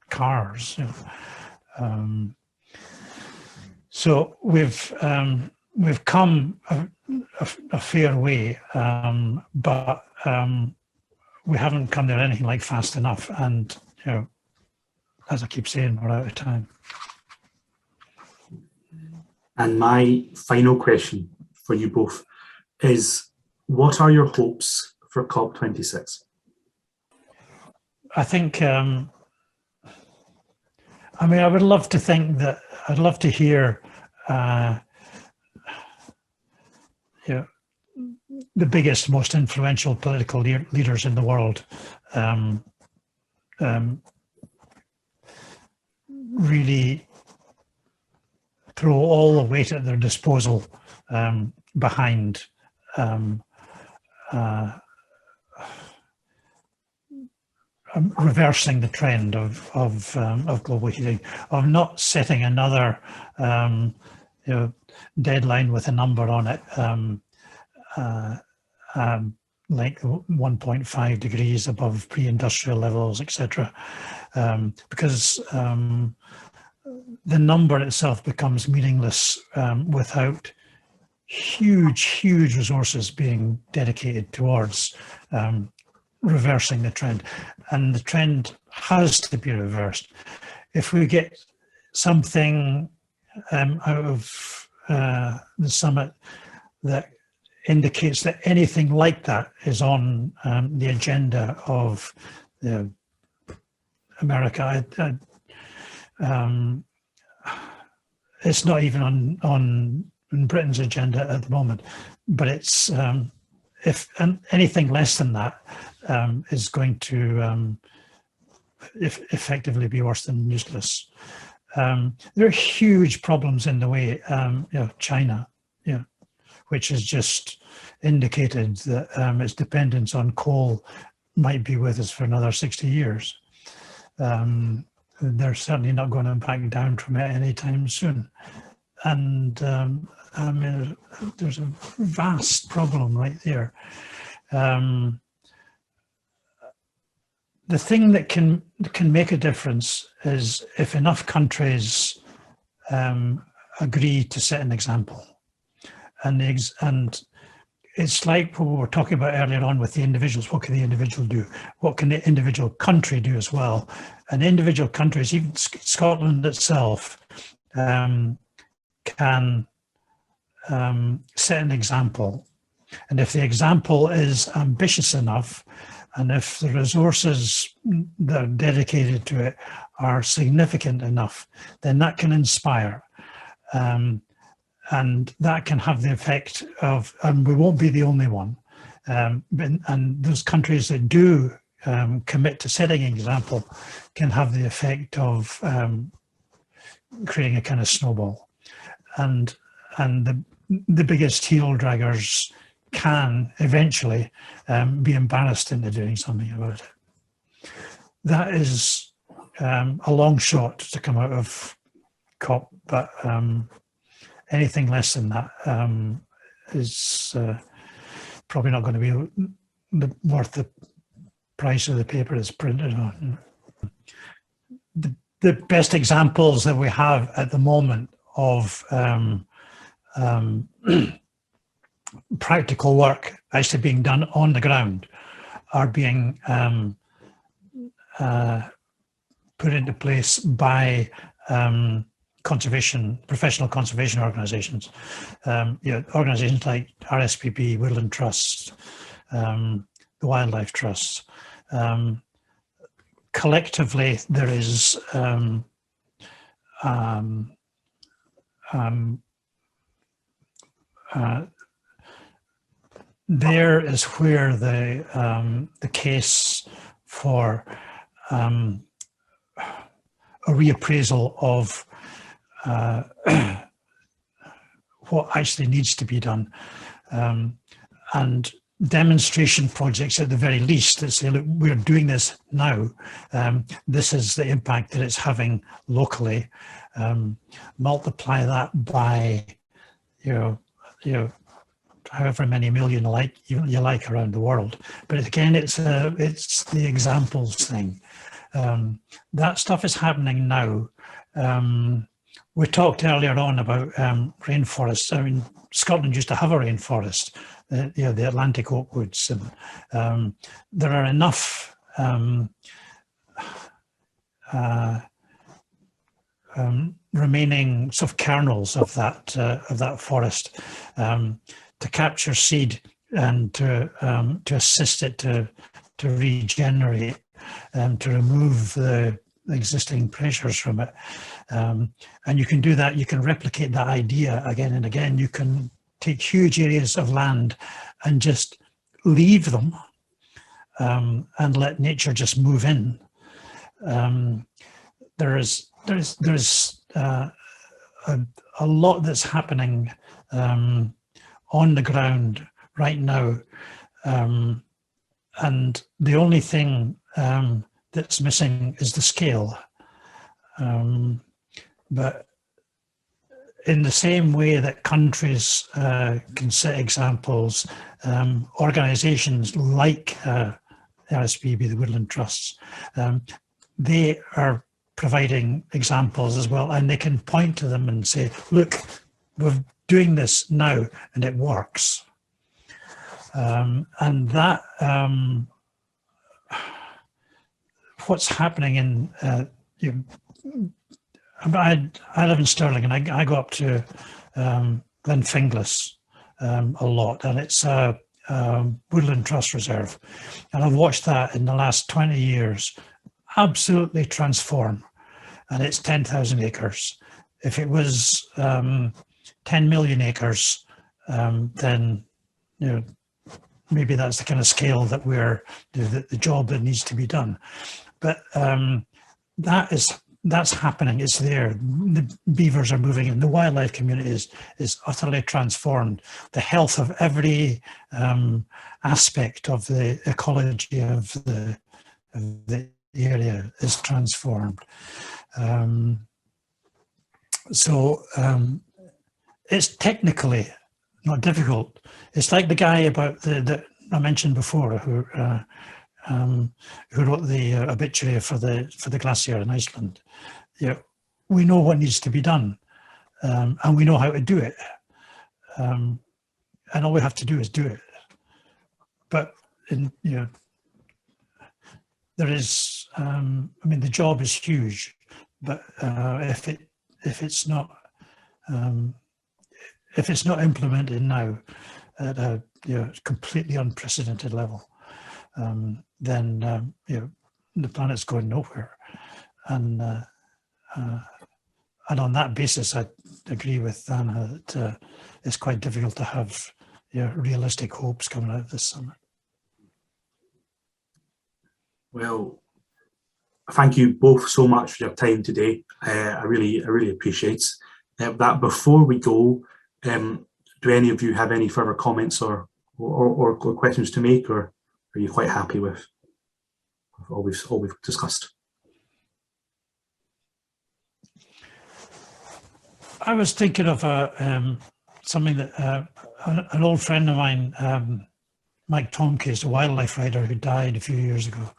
cars. So we've we've come a fair way, but we haven't come there anything like fast enough. And, you know, as I keep saying, we're out of time. And my final question for you both is, what are your hopes for COP26? I think, I mean, I would love to think that, I'd love to hear, you know, the biggest, most influential political leaders in the world really throw all the weight at their disposal behind reversing the trend of global heating, of not setting another you know, deadline with a number on it, like 1.5 degrees above pre-industrial levels, etc. Because the number itself becomes meaningless without huge resources being dedicated towards reversing the trend. And the trend has to be reversed. If we get something out of the summit that indicates that anything like that is on the agenda of America, it's not even on Britain's agenda at the moment, but it's if anything less than that is going to effectively be worse than useless. There are huge problems in the way. You know, China, you know, which has just indicated that its dependence on coal might be with us for another 60 years. They're certainly not going to back down from it anytime soon. And I mean, there's a vast problem right there. The thing that can make a difference is if enough countries agree to set an example. And it's like what we were talking about earlier on with the individuals. What can the individual do? What can the individual country do as well? And individual countries, even Scotland itself, can set an example. And if the example is ambitious enough, and if the resources that are dedicated to it are significant enough, then that can inspire. And that can have the effect of, and we won't be the only one, and those countries that do commit to setting an example can have the effect of creating a kind of snowball. And the biggest heel draggers can eventually be embarrassed into doing something about it. That is a long shot to come out of COP, but anything less than that is probably not going to be worth the price of the paper it's printed on. The best examples that we have at the moment of practical work actually being done on the ground are being put into place by professional conservation organizations. You know, organizations like RSPB, Woodland Trust, the Wildlife Trust. Collectively, there is there is where the case for a reappraisal of what actually needs to be done, and demonstration projects at the very least that say, look, we're doing this now. This is the impact that it's having locally. Multiply that by, you know, however many million you like around the world. But again, it's the examples thing. That stuff is happening now. we talked earlier on about rainforests. I mean, Scotland used to have a rainforest, the Atlantic oak woods, and there are enough remaining sort of kernels of that forest to capture seed and to assist it to regenerate, to remove the existing pressures from it. And you can do that, you can replicate that idea again and again. You can take huge areas of land and just leave them and let nature just move in. There's a lot that's happening on the ground right now, and the only thing that's missing is the scale. But in the same way that countries can set examples, organisations like RSPB, the Woodland Trusts, they are providing examples as well, and they can point to them and say, look, we're doing this now and it works. And that, what's happening in, I live in Stirling, and I go up to Glenfinglas a lot, and it's a Woodland Trust Reserve. And I've watched that in the last 20 years absolutely transform. And it's 10,000 acres. If it was 10 million acres, then maybe that's the kind of scale that we're the job that needs to be done. But that's happening. It's there. The beavers are moving in. The wildlife community is utterly transformed. The health of every aspect of the ecology of the area is transformed. So it's technically not difficult. It's like the guy about that I mentioned before, who wrote the obituary for the glacier in Iceland. We know what needs to be done, and we know how to do it, and all we have to do is do it. But there is, the job is huge, but if it's not implemented now at a completely unprecedented level, then the planet's going nowhere. And on that basis, I agree with Anna that it's quite difficult to have realistic hopes coming out of this summit. Well, thank you both so much for your time today. I really appreciate that. Before we go, do any of you have any further comments or questions to make, or are you quite happy with all we've discussed? I was thinking of something that an old friend of mine, Mike Tomkes, a wildlife writer who died a few years ago,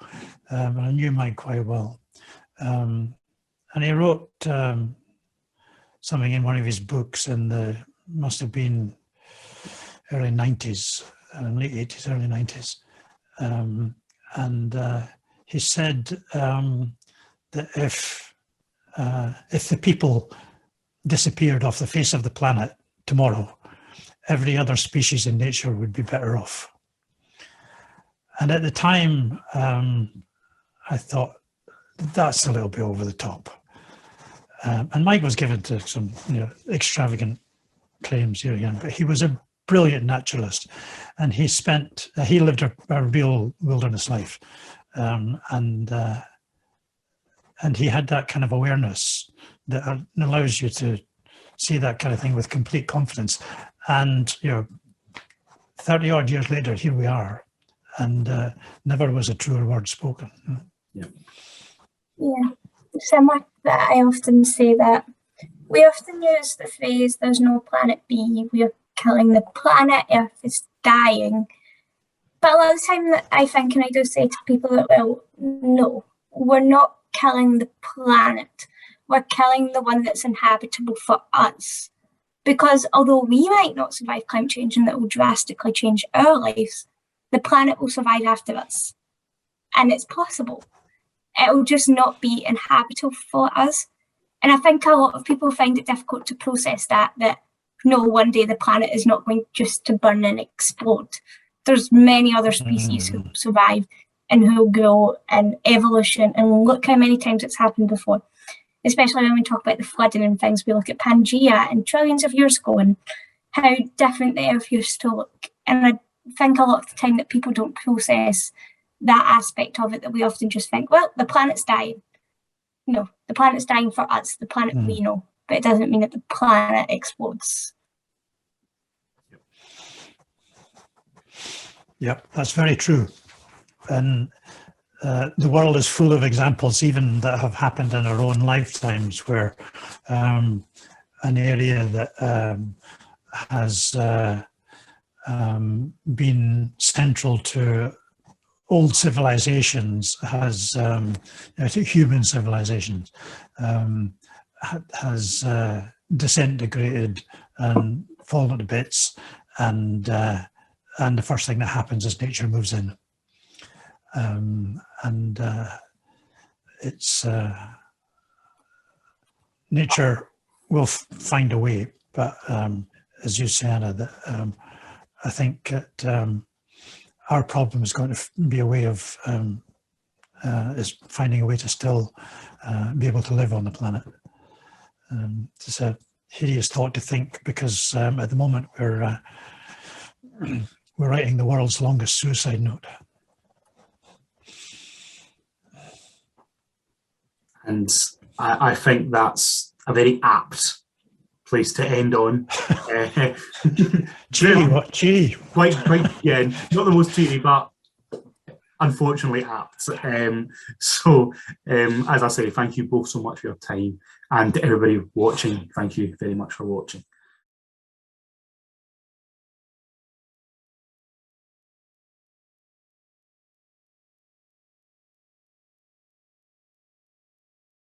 and I knew Mike quite well. And he wrote something in one of his books in the, must have been early 90s, late 80s, early 90s. And he said that if the people disappeared off the face of the planet tomorrow, every other species in nature would be better off. And at the time, I thought, that's a little bit over the top. And Mike was given to some extravagant claims here again, but he was a brilliant naturalist, and he lived a real wilderness life, and he had that kind of awareness that allows you to see that kind of thing with complete confidence. And 30 odd years later, here we are, and never was a truer word spoken. Yeah, similar that I often say that we often use the phrase "there's no planet B," we're killing the planet, Earth is dying. But a lot of the time that I think, and I do say to people that, well, no, we're not killing the planet, we're killing the one that's inhabitable for us. Because although we might not survive climate change and that will drastically change our lives, the planet will survive after us. And it's possible. It will just not be inhabitable for us. And I think a lot of people find it difficult to process that no, one day the planet is not going just to burn and explode. There's many other species who survive and who will grow and evolution. And look how many times it's happened before. Especially when we talk about the flooding and things, we look at Pangea and trillions of years ago and how different the earth used to look. And I think a lot of the time that people don't process that aspect of it, that we often just think, well, the planet's dying. No, the planet's dying for us, the planet we know, but it doesn't mean that the planet explodes. Yep, that's very true. And the world is full of examples even that have happened in our own lifetimes where an area that has been central to old civilizations, has human civilizations, has disintegrated and fallen to bits, and the first thing that happens is nature moves in. It's nature will find a way, but as you say, Anna, I think that our problem is going to be a way of is finding a way to still be able to live on the planet. It's a hideous thought to think, because at the moment we're writing the world's longest suicide note. And I think that's a very apt place to end on. Cheery. Quite, yeah, not the most cheery, but unfortunately apt. So, as I say, thank you both so much for your time, and to everybody watching, thank you very much for watching.